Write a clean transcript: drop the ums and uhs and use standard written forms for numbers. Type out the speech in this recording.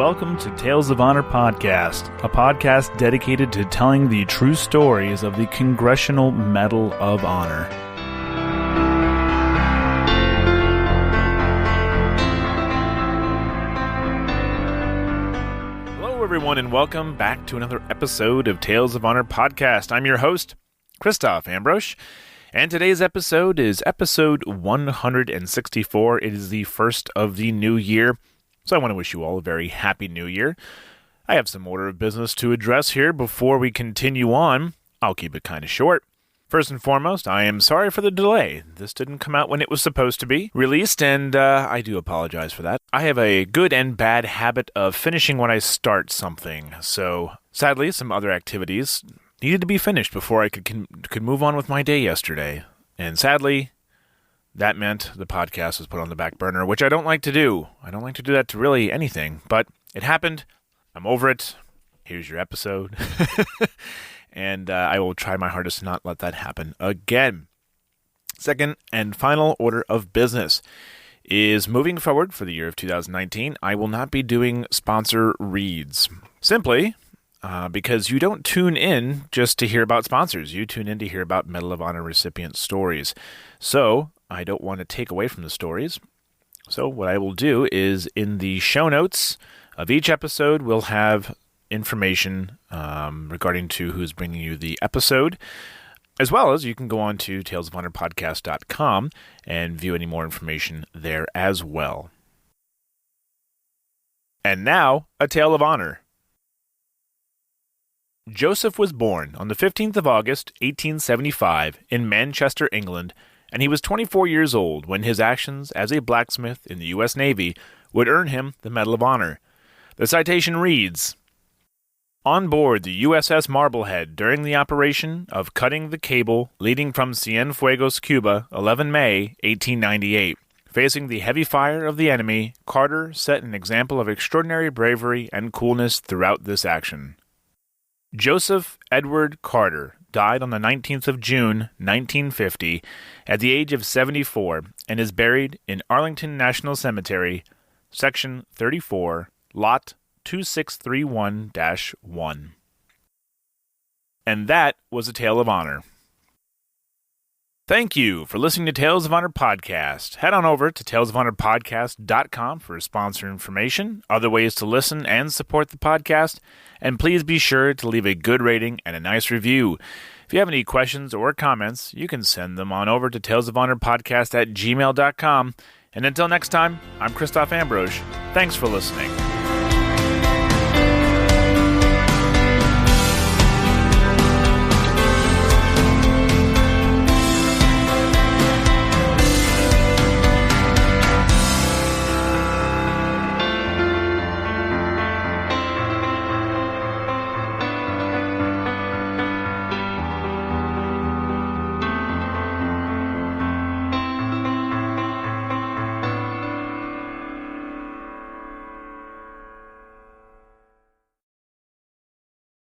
welcome to Tales of Honor Podcast, a podcast dedicated to telling the true stories of the Congressional Medal of Honor. Hello, everyone, and welcome back to another episode of Tales of Honor Podcast. I'm your host, Christoph Ambrosch, and today's episode is episode 164. It is the first of the new year. So I want to wish you all a very happy new year. I have some order of business to address here before we continue on. I'll keep it kind of short. First and foremost, I am sorry for the delay. This didn't come out when it was supposed to be released, and I do apologize for that. I have a good and bad habit of finishing when I start something. So sadly, some other activities needed to be finished before I could move on with my day yesterday. And sadly, that meant the podcast was put on the back burner, which I don't like to do. I don't like to do that to really anything, but it happened. I'm over it. Here's your episode. And I will try my hardest to not let that happen again. Second and final order of business is moving forward for the year of 2019. I will not be doing sponsor reads. Simply because you don't tune in just to hear about sponsors. You tune in to hear about Medal of Honor recipient stories. So I don't want to take away from the stories. So what I will do is in the show notes of each episode, we'll have information regarding to who's bringing you the episode, as well as you can go on to talesofhonorpodcast.com and view any more information there as well. And now, a tale of honor. Joseph was born on the 15th of August, 1875, in Manchester, England, and he was 24 years old when his actions as a blacksmith in the U.S. Navy would earn him the Medal of Honor. The citation reads, "On board the USS Marblehead during the operation of cutting the cable leading from Cienfuegos, Cuba, 11 May, 1898. Facing the heavy fire of the enemy, Carter set an example of extraordinary bravery and coolness throughout this action." Joseph Edward Carter died on the 19th of June, 1950, at the age of 74, and is buried in Arlington National Cemetery, Section 34, Lot 2631-1. And that was a Tale of Honor. Thank you for listening to Tales of Honor Podcast. Head on over to talesofhonorpodcast.com for sponsor information, other ways to listen and support the podcast, and please be sure to leave a good rating and a nice review. If you have any questions or comments, you can send them on over to talesofhonorpodcast@gmail.com. And until next time, I'm Christoph Ambrosch. Thanks for listening.